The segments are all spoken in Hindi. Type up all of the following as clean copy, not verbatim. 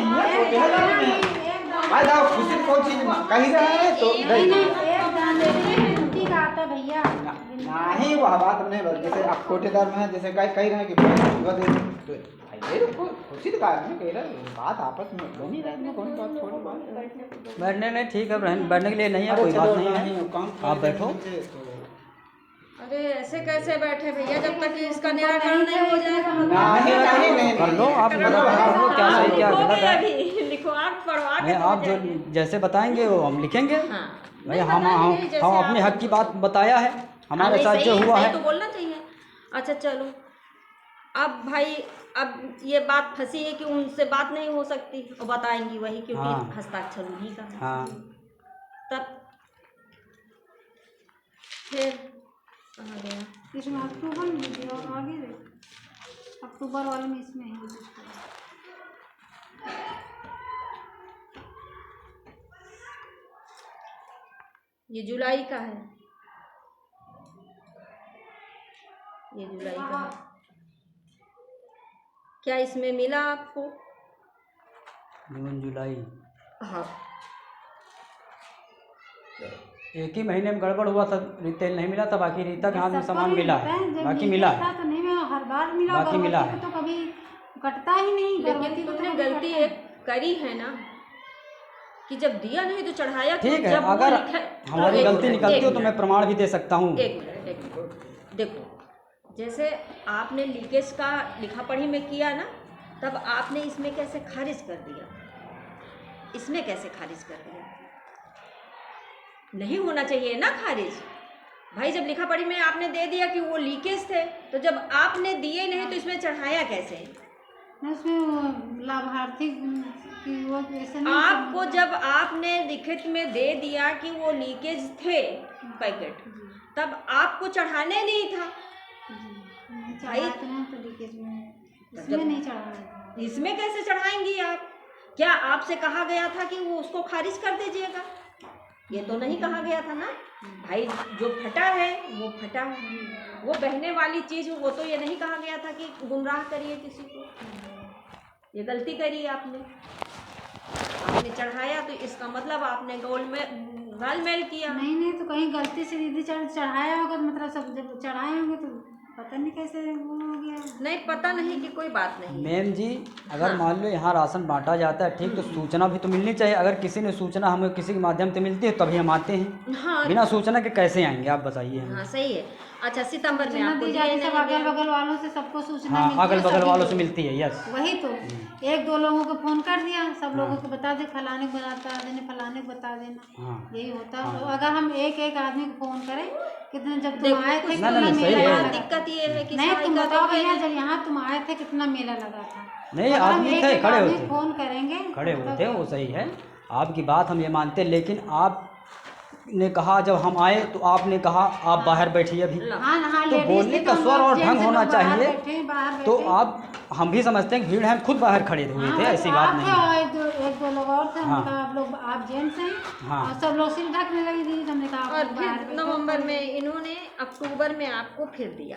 नहीं है, छोटे हैं दाने में। भाई दाओ खुशी कोई चीज कही रहे हैं तो नहीं एक दान दे दीजिए, छुट्टी का आता भैया। नहीं वह बात हमने जैसे आप कोटेदार में जैसे कह रहे हैं कि सुबह दे दो तो खुशी तो कह रहे हैं बात आपस में बनी रहे में कौन बात छोड़ी बात बैठने नहीं ठीक है, बैठने के लिए नहीं है, कोई बात नहीं है, आप बैठो। अरे ऐसे कैसे बैठे भैया जब तक कि इसका निराकरण नहीं हो जाएगा? नहीं कर लो आप, कर लो क्या सही क्या गलत है। लिखो आप पढ़वा नहीं, आप जो जैसे बताएंगे वो हम लिखेंगे। हाँ भाई हम अपने हक की बात बताया है, हमारे साथ जो हुआ है तो बोलना चाहिए। अच्छा चलो, अब भाई अब ये बात फंसी है कि उनसे बात नहीं हो सकती और बताएंगी वही, क्योंकि हाँ। हस्ताक्षर उन्हीं का है। हाँ तब फिर कहाँ गया? इसमें अक्टूबर में भी और आगे दे, अक्टूबर वाले में इसमें है। ये जुलाई का है, ये जुलाई का है। क्या इसमें मिला आपको? जून जुलाई हाँ एक ही महीने में गड़बड़ हुआ था, तेल नहीं मिला था, बाकी रीता के हाथ में सामान मिला है, बाकी मिला है, तो नहीं मैं हर बार मिला, बाकी मिला है। तो कभी कटता ही नहीं। लेकिन तुमने गलती एक करी है ना कि जब दिया नहीं तो चढ़ाया क्यों? ठीक है, जब वो अगर लिखा- हमारी एक गलती मिनट, निकलती एक हो तो मैं प्रमाण भी दे सकता हूँ। एक मिनट देखो, जैसे आपने लीकेज का लिखा पढ़ी में किया ना, तब आपने इसमें कैसे खारिज कर दिया? इसमें कैसे खारिज कर दिया? नहीं होना चाहिए ना खारिज भाई। जब लिखा पढ़ी में आपने दे दिया कि वो लीकेज थे, तो जब आपने दिए नहीं तो इसमें चढ़ाया कैसे? उसमें लाभार्थी की वो ऐसे नहीं, आपको जब आपने लिखित में दे दिया कि वो लीकेज थे पैकेट, तब आपको चढ़ाने नहीं था भाई। तो लीकेज में इसमें नहीं चढ़ा, इसमें कैसे चढ़ाएंगी आप? क्या आपसे कहा गया था कि वो उसको खारिज कर दीजिएगा? ये तो नहीं कहा गया था ना भाई। जो फटा है वो फटा है, वो बहने वाली चीज, वो तो ये नहीं कहा गया था कि गुमराह करिए किसी को। ये गलती करी आपने चढ़ाया, तो इसका मतलब आपने गोलमेल किया। नहीं तो कहीं गलती से दीदी चढ़ाया होगा, तो मतलब सब जब चढ़ाए होंगे तो पता नहीं कैसे वो हो गया। नहीं पता नहीं कि कोई बात नहीं। मैम जी अगर मान लो यहाँ राशन बांटा जाता है ठीक, तो सूचना भी तो मिलनी चाहिए। अगर किसी ने सूचना हमें किसी के माध्यम से मिलती है तभी हम आते हैं। हाँ बिना सूचना के कैसे आएंगे आप बताइए हमें। हाँ सही है। अच्छा सितंबर में सूचना आपको दी दिया जाती ही सब नहीं अगल गया। बगल वालों से सबको सूचना हाँ मिलती है, अगल बगल सभी वालों लोग। से मिलती है, यस। वही तो एक दो लोगों को फोन कर दिया, सब लोगों को बता दे, फलाने को बता देना, फलाने को बता देना, हाँ यही होता है। तो अगर हम एक एक आदमी को फोन करें, कितने जब देखो, तुम आए थे कुछ कितना नहीं, सही मेला है। लगा दिक्कत ये है कि नहीं, सहायता तुम तो बताओ है भैया नहीं। जब यहाँ तुम आए थे कितना मेला लगा था। नहीं अगर हम आदमी एक थे एक खड़े आदमी होते, फोन करेंगे खड़े तो होते वो सही है, आपकी बात हम ये मानते हैं। लेकिन आपने कहा जब हम आए तो आपने कहा आप बाहर बैठिए अभी, हाँ हाँ तो लेडीज बोलने थे, का तो स्वर और जेंट्स ढंग लोग होना बाहर चाहिए। बैठे, बाहर तो बैठे। आप हम भी समझते हैं कि भीड़ है, हम खुद बाहर खड़े हुए थे, ऐसी बात नहीं है। और एक दो लोग और थे, हमने हाँ। कहा आप लोग आप जेंट्स हैं, हाँ। और सब लोग सिर ढकने लगी थी, हमने कहा आप और लोग बाहर फिर बैठो। नवंबर में इन्होंने अक्टूबर में आपको फिर दिया।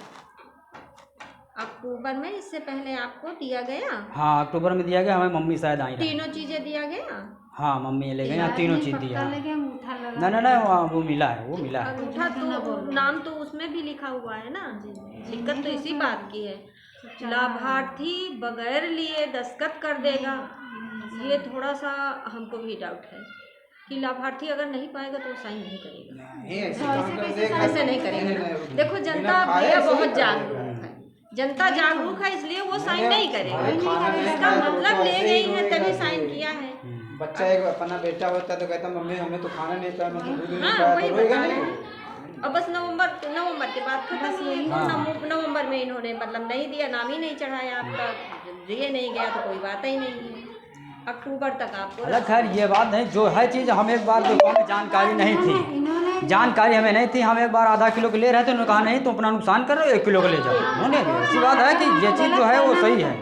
अक्टूबर में इससे पहले आपको दिया गया, हाँ अक्टूबर में दिया गया, हमें मम्मी शायद आई रही। तीनों चीजें दिया गया। हाँ मम्मी ले गए यहाँ तीनों चीज़ दिया। लगे अंगूठा लगा। नहीं वो मिला है, वो मिला है। अंगूठा तो नाम तो उसमें भी लिखा हुआ है ना। दिक्कत तो इसी बात की है, लाभार्थी बगैर लिए दस्तखत कर देगा। ये थोड़ा सा हमको भी डाउट है कि लाभार्थी अगर नहीं पाएगा तो वो साइन नहीं करेगा। ऐसे नहीं करेगा। देखो जनता भैया बहुत जागरूक है, जनता जागरूक है, इसलिए वो साइन नहीं करेगा। इसका मतलब ले गई है तभी साइन किया है। बच्चा एक अपना बेटा होता तो कहता मम्मी हमें तो खाना नहीं पाया, मतलब दूध नहीं हाँ पाया, वही तो रोएगा बता रहे नहीं। हैं। अब बस नवंबर के बाद खत्म ही है। हाँ। नवंबर में इन्होंने मतलब नहीं दिया, नाम ही नहीं चढ़ाया आपका, दिए नहीं गया तो कोई बात ही नहीं है। अक्टूबर तक आपको अलग खैर ये बात नहीं, जो है चीज़ हम एक बार देखो हमें जानकारी नहीं थी, जानकारी हमें नहीं थी। हम एक बार आधा किलो के ले रहे थे, उन्होंने कहा नहीं तो अपना नुकसान कर रहे हो, 1 किलो के ले जाओ। उन्होंने ऐसी बात है कि ये चीज़ जो है वो सही है।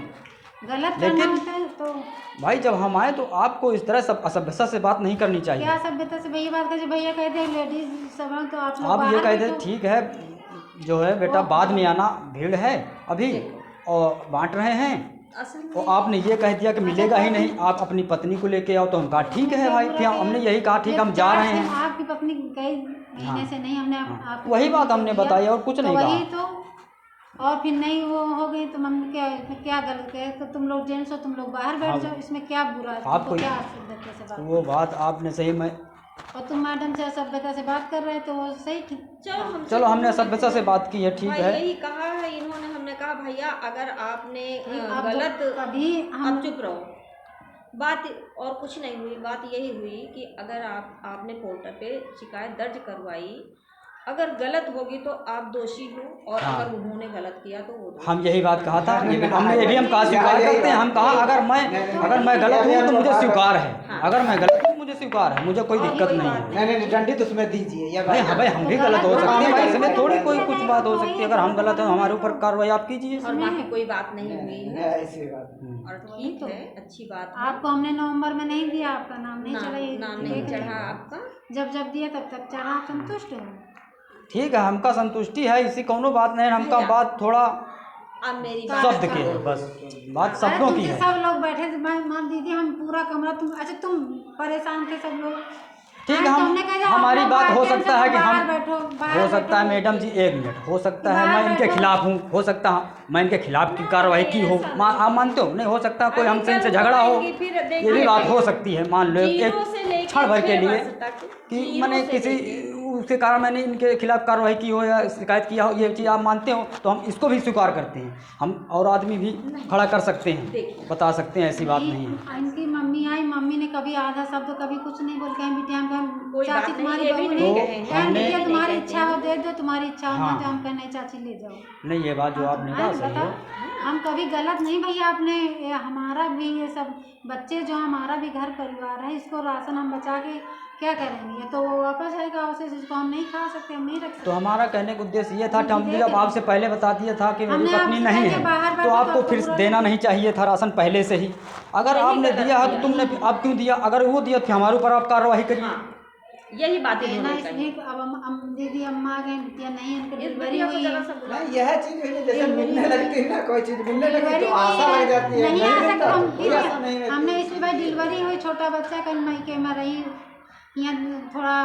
गलत लेकिन तो भाई जब हम आए तो आपको इस तरह सब असभ्यता से बात नहीं करनी चाहिए। क्या सभ्यता से भैया बात कर, भैया कहते हैं लेडीज सब हैं, तो आप लोग आप ये बाहर कहते बैठो। ठीक है जो है बेटा बाद में आना, भीड़ है अभी और बांट रहे हैं, असल में तो आपने ये कह दिया कि मिलेगा ही नहीं, आप अपनी पत्नी को लेके आओ, तो हम कहा ठीक है भाई, फिर हमने यही कहा ठीक हम जा रहे हैं। आपकी पत्नी कई महीने से नहीं, हमने आपको वही बात हमने बताई और कुछ नहीं वही कहा। तो, और फिर नहीं वो हो गई तो मम्मी क्या गलत है, तो तुम लोग जेंट्स हो, तुम लोग बाहर बैठ जाओ, इसमें क्या बुरा है, आपको क्या सभ्यता से बात, वो बात आपने सही में, और तुम मैडम से सभ्यता से बात कर रहे तो वो सही चलो हमने सभ्यता से बात की है, ठीक भाई है। यही कहा है इन्होंने, हमने कहा भैया अगर आपने आप गलत, कभी अब चुप रहो, बात और कुछ नहीं हुई, बात यही हुई कि अगर आपने कोर्ट पे शिकायत दर्ज करवाई, अगर गलत होगी तो आप दोषी हो, और अगर उन्होंने गलत किया तो वो दोषी। हम यही बात कहा था, हमने ये भी हम कहा स्वीकार करते हैं, हम कहा अगर मैं गलत हूँ तो मुझे स्वीकार है, अगर मैं गलत हूँ मुझे स्वीकार है, मुझे कोई दिक्कत नहीं है। नहीं दंडित उसमें दीजिए भाई हाँ भाई, हम भी गलत हो सकते हैं भाई, इसमें थोड़ी कोई कुछ बात हो सकती है, अगर हम गलत हैं हमारे ऊपर कार्रवाई आप कीजिए। और बाकी कोई बात नहीं हुई है, ऐसी बात और ठीक है, अच्छी बात है। आपको हमने नवंबर में नहीं दिया, आपका नाम नहीं चढ़ा, नाम नहीं चढ़ा आपका, जब दिया तब तक चढ़ा, आप संतुष्ट हो? ठीक है, हमका संतुष्टि है, इसी कोनो बात नहीं, हमका बात थोड़ा अब मेरी शब्द की है, बस बात शब्दों की है। सब लोग बैठे थे, मान दीदी हम पूरा कमरा, तुम परेशान थे सब लोग, ठीक है, हमारी बात हो सकता है कि हम, हो सकता है मैडम जी 1 मिनट, हो सकता है मैं इनके खिलाफ हूँ, हो सकता है मैं इनके खिलाफ की कार्रवाई की हो, आप मानते हो? नहीं हो सकता कोई हमसे इनसे झगड़ा हो, ये भी बात हो सकती है, मान लो एक क्षण भर के लिए कि मैंने किसी उसके कारण मैंने इनके खिलाफ कार्रवाई की हो या शिकायत किया हो, ये चीज़ आप मानते हो तो हम इसको भी स्वीकार करते हैं, हम और आदमी भी खड़ा कर सकते हैं, बता सकते हैं, ऐसी बात नहीं है। इनकी मम्मी आई, मम्मी ने कभी आधा शब्द कभी कुछ नहीं बोल, कहीं बिटिया कोई चाची बात तुम्हारी नहीं, बहू ये भी नहीं, नहीं कहे। कहीं बिटिया तुम्हारी इच्छा हो दे दो, तुम्हारी इच्छा हो हाँ। तो हम कहने चाची ले जाओ, नहीं ये बात जो आपने कहा सही है। हम कभी गलत नहीं भैया, आपने हमारा भी ये सब बच्चे जो हमारा भी घर परिवार है, इसको राशन हम बचा के क्या करेंगे, तो वो वापस आएगा उसे, इसको हम नहीं खा सकते, हम नहीं रख सकते। तो हमारा कहने का उद्देश्य ये था कि हम जब आपसे पहले बता दिया था कि मेरी पत्नी नहीं है, तो आपको फिर देना नहीं चाहिए था राशन पहले से ही, अगर आपने दिया है तो तुमने आप क्यों दिया, अगर वो दिया तो हमारे ऊपर आप कार्रवाई करिए। यही बात है ना, इसलिए अब हम दीदी अम्मा आ गए, बिटिया नहीं, उनकी डिलीवरी हुई है, नहीं यह चीज हुई है, जैसे मिलने लगती है ना, कोई चीज मिलने लगती तो आशा लग जाती है, नहीं आ नहीं सकता हम, कोई आशा नहीं रहती। हमने इसी बार डिलीवरी हुई, छोटा बच्चा कल मायके में रही, यहाँ थोड़ा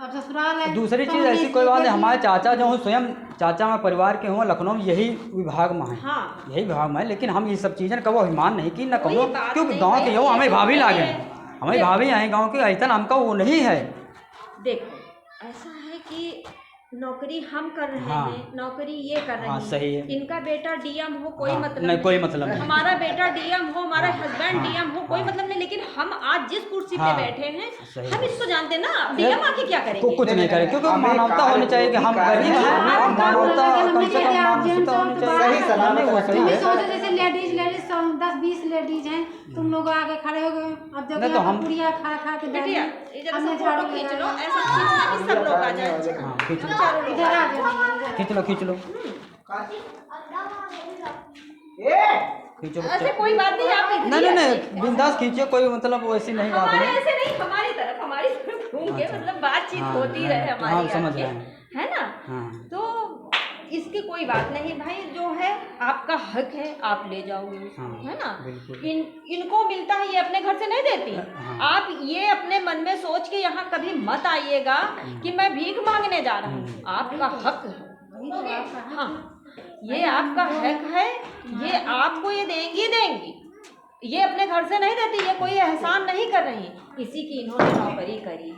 अब ससुराल है। दूसरी तो चीज़ हमने ऐसी कोई बात नहीं, इसलिए हमारे चाचा जो हूँ स्वयं चाचा मैं परिवार के हूँ, लखनऊ में यही विभाग में है, हाँ। यही विभाग में है, लेकिन हम ये सब चीज़ें कबो अभिमान नहीं की न कोई कहो, बात क्योंकि नहीं गाँव के है, हो, हमें ये भाभी तो लागे, है। हमें भाभी आए गाँव के, ऐसा हमका वो नहीं है। देखो ऐसा है कि नौकरी हम कर रहे हाँ। हैं, नौकरी ये कर रहे हाँ, हैं, सही है। इनका बेटा डीएम हो कोई हाँ, मतलब नहीं, कोई मतलब नहीं। हमारा बेटा डीएम हो, हमारा हाँ, हस्बैंड हाँ, डीएम हो, कोई हाँ। मतलब नहीं, लेकिन हम आज जिस कुर्सी पे हाँ, बैठे हैं, सही हम है। इसको जानते हैं ना, डीएम आके क्या को करेंगे। कुछ नहीं करे, क्योंकि हमें मानवता होनी चाहिए कि हम कार्य गरीब हैं, हाँ, मानवता हाँ, कम से कम हाँ, मानवता होनी चाहिए। सही सलामत नहीं, वो सही तुम भी है। सोचो जैसे लेडीज 10-20 लेडीज हैं, तुम लोग आगे खड़े हो गए, अब जब नहीं तो हम पुड़िया खा के बिटिया डाली, इधर हमने से झाड़ू फोटो खींच लो, लगाया। ऐसा खींचना कि सब लोग आ जाए। हाँ, खींच लो, चारों लोग इधर आ जाओ, खींच लो, खींच लो, खींचो ऐसे बच्चे। कोई बात नहीं, आप इधर नहीं ही नहीं आइए। नहीं, बिंदास खींचिए, कोई मतलब वैसी नहीं बात हमारे है। ऐसे नहीं, हमारी तरफ घूम के अच्छा। मतलब बातचीत हाँ, होती हाँ, रहे हमारी, हाँ, समझ आपकी, रहे हैं। है ना। हाँ। तो इसकी कोई बात नहीं भाई, जो है आपका हक है, आप ले जाओगे उसको, हाँ, है ना। बिल्कुल। इनको मिलता है, ये अपने घर से नहीं देती। हाँ। आप ये अपने मन में सोच के यहाँ कभी मत आइएगा कि मैं भीख मांगने जा रहा हूँ, आपका हक है। हाँ, ये आपका हक है, ये आपको ये देंगी, ये अपने घर से नहीं देती, ये कोई एहसान नहीं कर रही, इसी की इन्होंने नौकरी करी,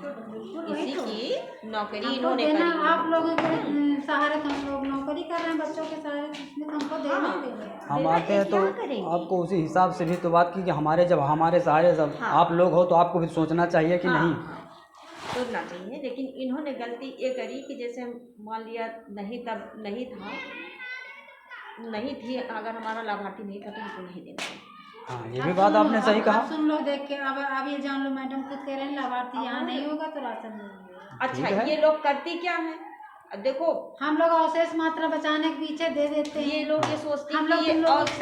इसी की नौकरी इन्होंने देना, करी। आप लोगों के सहारे तो हम लोग नौकरी कर रहे हैं, बच्चों के सहारे, इसमें तो हमको देना ही देंगे। हम आते हैं तो क्या करेंगे? आपको उसी हिसाब से भी तो बात की कि हमारे जब हमारे सहारे जब हाँ। आप लोग हो तो आपको भी सोचना चाहिए कि हाँ, नहीं। हाँ, सोचना चाहिए, लेकिन इन्होंने गलती ये करी कि जैसे मान लिया नहीं, तब नहीं था, नहीं थी, अगर हमारा लाभार्थी नहीं था तो हमको नहीं देना चाहिए। हाँ, ये भी बात आपने सही कहा। सुन लो, देख के अब ये जान लो, मैडम खुद कह रहे हैं लाभार्थी यहाँ नहीं होगा तो राशन नहीं मिलेगा। अच्छा, ठीक है। ये लोग करती क्या है, देखो हम लोग अवशेष मात्रा बचाने के पीछे दे देते हैं। ये लोग ये सोचते हम हैं लोग कि ये तुम लोग अवशेष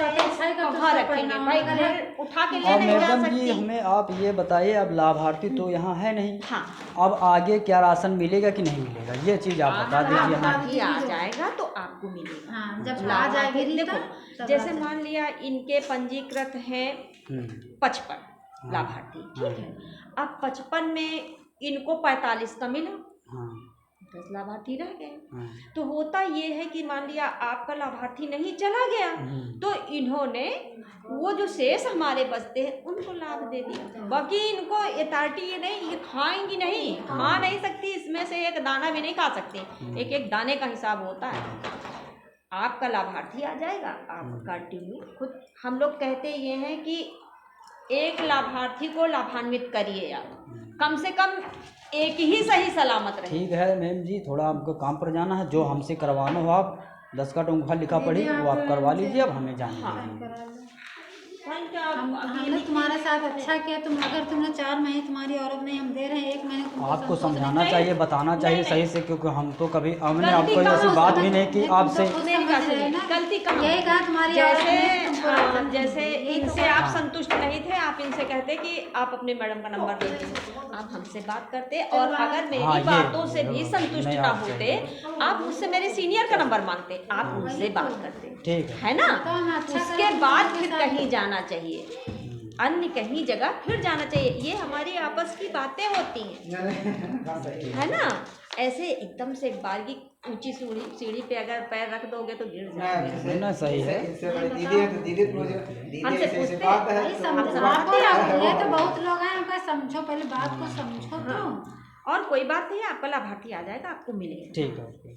कहाँ रखेंगे भाई, घर उठा के ले अब नहीं जा मैडम जी सकती। हमें आप ये बताइए, अब लाभार्थी तो यहाँ है नहीं, हाँ, अब आगे क्या राशन मिलेगा कि नहीं मिलेगा, ये चीज़ आप बता दीजिए हमें। लाभार्थी आ जाएगा तो आपको मिलेगा। हाँ, जब आ लाभार्थी जाएगी रीता, देखो, तब जैसे आ मान लिया इनके पंजीकृत हैं 55 लाभार्थी, ठीक है। अब 55 में इनको 45 का मिला, हाँ 10 लाभार्थी रह गए। हाँ तो होता ये है कि मान लिया आपका लाभार्थी नहीं चला गया, तो इन्होंने वो जो शेष हमारे बचते हैं उनको लाभ दे दिया। बाकी इनको अथॉरिटी ये नहीं, ये खाएंगी नहीं, खा नहीं सकती, इसमें से एक दाना भी नहीं खा सकती, एक एक दाने का हिसाब होता है। आपका लाभार्थी आ जाएगा, आपका टीम खुद, हम लोग कहते ये हैं कि एक लाभार्थी को लाभान्वित करिए आप, कम से कम एक ही सही सलामत रहे। ठीक है मैम जी, थोड़ा हमको काम पर जाना है, जो हमसे करवाना हो आप 10 का टोंखा लिखा पड़ी वो आप करवा लीजिए, अब हमें जाना है। हमने तुम्हारे साथ अच्छा किया, तुम अगर तुमने 4 महीने तुम्हारी औरत नहीं, हम दे रहे हैं 1 महीने तुमको आपको संतोष समझाना नहीं। चाहिए, बताना चाहिए सही से, क्योंकि हम तो कभी हमने गलती आपको ऐसी कहाँ बात समझ- भी नहीं की आपसे। मेरी बात सुनिए, गलती कहाँ? यही कहा तुम्हारी औरत जैसे ने तुमको राशन नहीं जैसे दिया। इनसे आप संतुष्ट नहीं थे, आप इनसे कहते कि आप अपने मैडम का नंबर दे दीजिए, आप हमसे बात करते, और अगर मेरी हाँ, ये बातों से भी नहीं, संतुष्ट नहीं, ना आप होते, आप मुझसे मेरे सीनियर का नंबर मांगते, आप उनसे बात करते, ठीक है। है ना। तो हम अच्छा उसके करें, बाद तुम्हारे फिर साथ। कहीं जाना चाहिए, अन्य कहीं जगह फिर जाना चाहिए। ये हमारी आपस की बातें होती हैं, है ना। ऐसे एकदम से एक बार की ऊंची सीढ़ी पे अगर पैर रख दोगे तो गिर जाओगे। ना सही है। इससे बड़ी दीदी है तो दीदी दीदी हमसे ऐसे पूछते बात है भाई तो समझाते आप, ये तो बहुत लोग हैं, उनका समझो, पहले बात को समझो तो। और कोई बात नहीं है, आपका लाभार्थी आ जाएगा, आपको मिलेगा, ठीक है, ओके।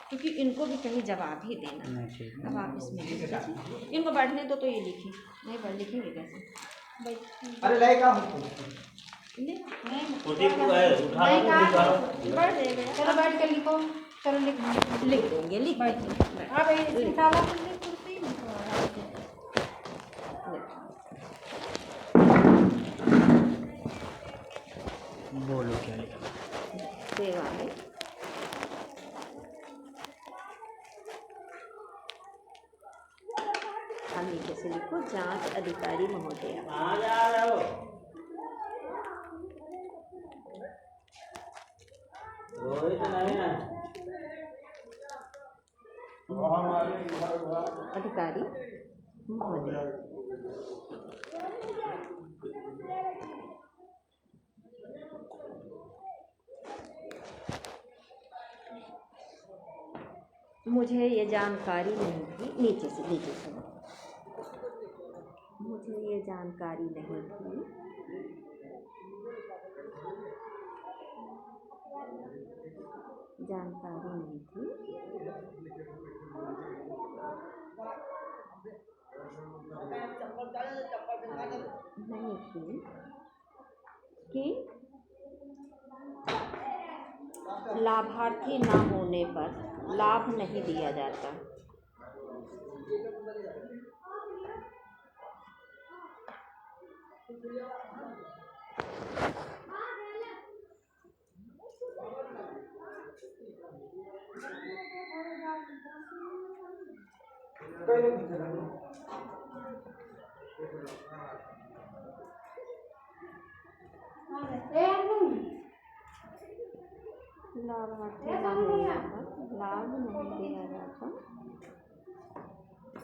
क्योंकि इनको भी कहीं जवाब ही देना है। नहीं, ठीक है। अब आप इसमें लिख दीजिए। इनको बैठने तो ये लिखी नहीं, पढ़ लिखेंगे कैसे? अरे लाइक ले, नहीं कहा, पढ़ देंगे, चलो बैठ के लिखो, चलो लिख लिख देंगे, लिख देंगे। अब ये निकाला तो लिख कुर्सी में तो आराम से। बोलो क्या लिखा। सेवा में अब नीचे से लिखो, जांच अधिकारी महोदय। अधिकारी महोदय, मुझे ये जानकारी नहीं थी, नीचे से मुझे ये जानकारी नहीं थी कि लाभार्थी ना होने पर लाभ नहीं दिया जाता। लाभार्थी ना होने पर लाभ नहीं दिया जाता,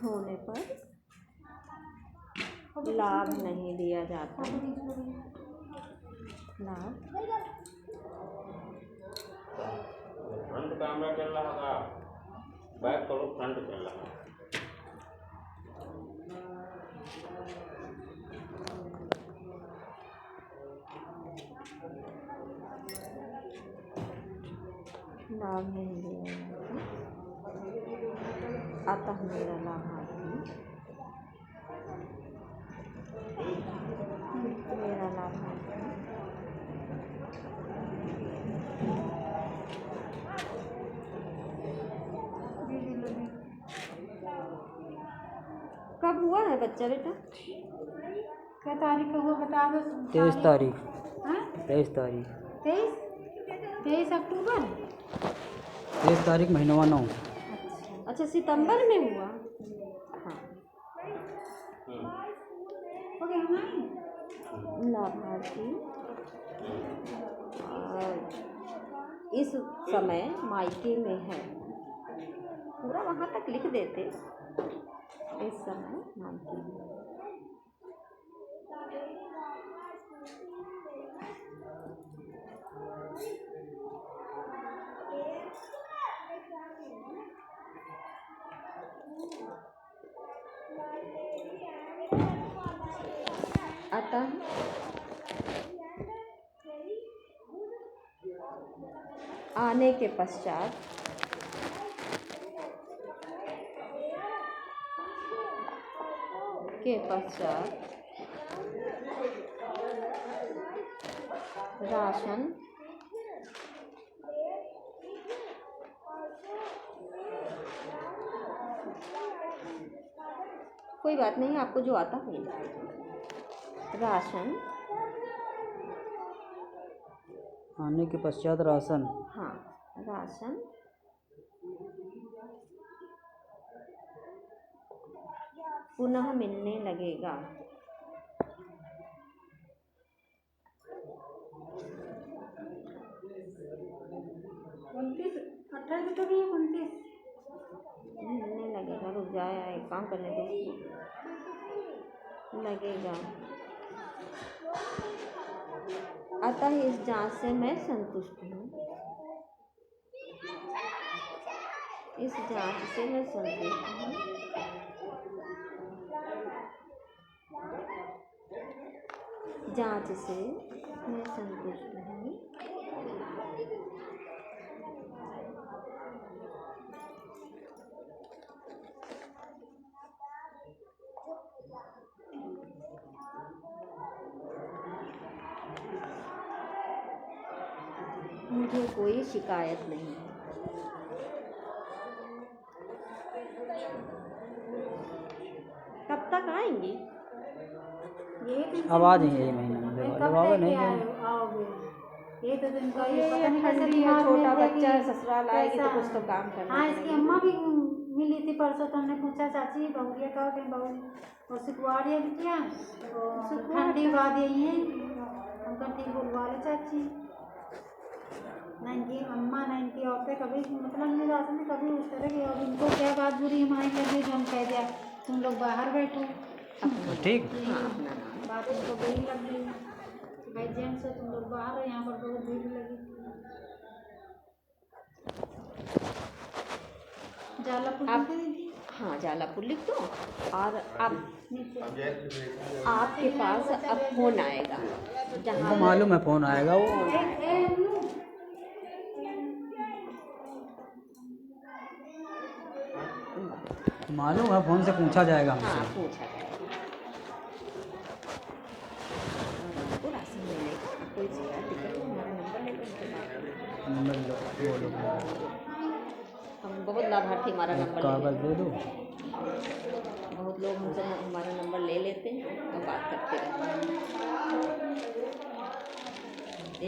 होने पर लाभ नहीं दिया जाता, लाभ फ्रंट कैमरा चल रहा था, बैक करो, फ्रंट चल रहा है। लाभ नहीं दिया जाता, अतः मेरा लाभार्थी कब हुआ है बच्चा बेटा? क्या तारीख को हुआ बता दो। 23 तारीख। हाँ 23 तारीख। 23 अक्टूबर। 23 तारीख महीनवा 9। अच्छा सितंबर में हुआ। हाँ हो गया हमारी। लाभार्थी इस समय मायके में है, पूरा वहाँ तक लिख देते। इस समय मायके में अतः आने के पश्चात राशन कोई बात नहीं, आपको जो आता है राशन आने के पश्चात राशन। हाँ राशन पुनः मिलने लगेगा। 28 तो भी 29 मिलने लगेगा। रुक जाए, एक काम करने दो, लगेगा। अतः इस जांच से मैं संतुष्ट हूँ। इस जांच से मैं संतुष्ट हूँ। जांच से मैं संतुष्ट हूँ। मुझे कोई शिकायत नहीं है। कब तक आएंगी? अब आ जाएंगे ये महीने में। कब बाबा लेके नहीं आओगे? ये तो दिन का ये पता नहीं कैसे ठंडी है, दिमाग छोटा में बच्चा है, कि ससुराल आएगी तो कैसा- कुछ तो काम करना हाँ इसकी पड़ेगा। अम्मा भी मिली थी परसों, तो हमने पूछा चाची बहुरिया का कहीं बहु और सुखवाड़िया भी क्या ठंडी बाद यही है, उनका ठीक बुलवा ले चाची। ना इनकी अम्मा ना इनकी औरतें कभी मतलब नहीं जाती थी कभी उस तरह की, और इनको क्या बात बुरी हमारी लगी जो हम कह दिया तुम लोग बाहर बैठो। ठीक। बात उनको बुरी लग गई कि भाई जेंट्स हो तुम लोग बाहर हो, यहाँ पर बहुत भीड़ लगी। जालापुर आप हाँ जालापुर लिख दो। और अब आपके पास अब फोन आएगा, उनको जहाँ मालूम है फ़ोन आएगा वो। मालूम है फ़ोन से पूछा जाएगा हाँ हमसे। पूछा जाएगा। आपको राशन मिलेगा, कोई शिकायत दिक्कत हो हमारा नंबर लेकर उनसे बात करें। नंबर लो, वो लो। हम बहुत लाभार्थी हमारा नंबर ले कागज़ लेते दे दो। हैं। बहुत लोग हमसे हमारा नंबर ले लेते हैं और बात करते रहते हैं।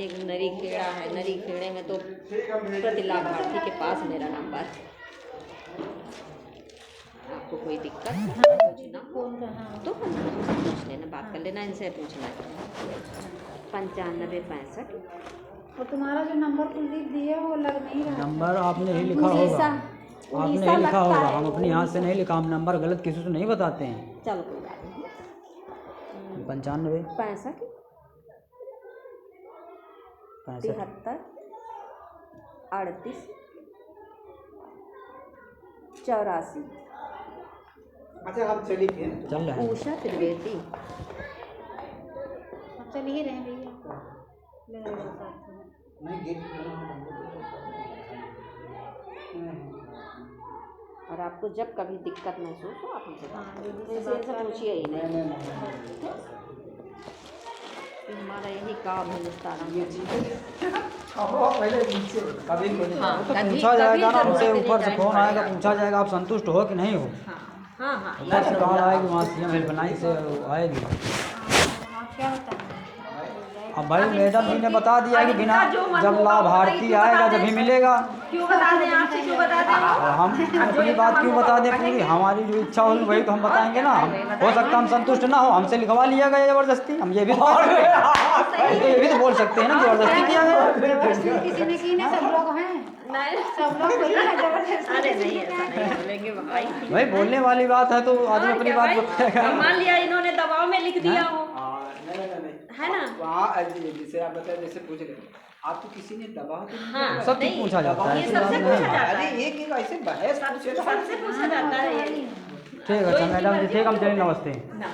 एक नरी खेड़ा है, नरी खेड़े में तो प्रति लाभार्थी के पास मेरा नंबर है। आपको कोई दिक्कत पूछना हो तो पूछ लेना, बात कर लेना, इनसे पूछना है। 95 65। और तुम्हारा जो नंबर कुलदीप दिए वो लग नहीं रहा। नंबर आपने ही लिखा होगा, आपने ही लिखा होगा। हम अपने हाथ से नहीं लिखा, हम नंबर गलत किसी से नहीं बताते हैं। चलो कोई बात नहीं। 95 65 73 38 84। अच्छा हम चली फिर। चल रहे हैं। उषा त्रिवेदी। अब चल ही रहे हैं भैया, ले रहे हैं साथ में। नहीं गेट और आपको जब कभी दिक्कत महसूस हो आप हमसे हाँ, बात दीदी से करें। बात इनसे कर पूछिए ही नहीं, नहीं कि हमारा यही काम है निस्तारा। ये चीज़ पहले नीचे कभी कोई हाँ, तो कभी- पूछा जाएगा ना कभी हमसे, जरूरत ऊपर से नहीं फ़ोन जाने आएगा, पड़ेगा। पूछा जाएगा आप संतुष्ट हो कि नहीं हो। हाँ हाँ ऊपर से कॉल आएगी, वहाँ CM हेल्पलाइन से आएगी। आप क्या बताएंगे? अब भाई मैडम जी ने बता दिया कि बिना जो मन जब होगा वो लाभार्थी बताइए, क्यों आएगा बता जब ही दें? मिलेगा। क्यों बता दें आपसे, क्यों बता दें? और हम अपनी बात क्यों बता दें पूरी, हमारी जो इच्छा होगी वही तो हम बताएंगे ना। हो सकता है हम संतुष्ट ना हो, हमसे लिखवा लिया गया जबरदस्ती, हम ये भी तो कर सकते हैं। हम तो ये भी तो बोल सकते हैं ना जबरदस्ती किया गया। जबरदस्ती किसी ने की ना, सब लोग हैं, नहीं, सब लोग बोले ना जबरदस्ती अरे किसी नहीं, ने ऐसा क्या नहीं बोलेंगे भाई। भाई बोलने वाली बात है तो आदमी और अपनी क्या बात भाई? बताएगा। मान लिया इन्होंने दबाव में लिख दिया हो, नहीं है ना? वहाँ जैसे आप बताए, जैसे पूछ रहे आपको किसी ने दबाव तो नहीं हाँ, दिया? सब नहीं, पूछा जाता है, ये ऐसी सबसे बात नहीं पूछा है। जाता अरे है, एक ऐसे बहस पूछे तो सबसे पूछा जाता है ये। ठीक है, अच्छा मैडम जी, ठीक है, हम चलिए, नमस्ते। ना।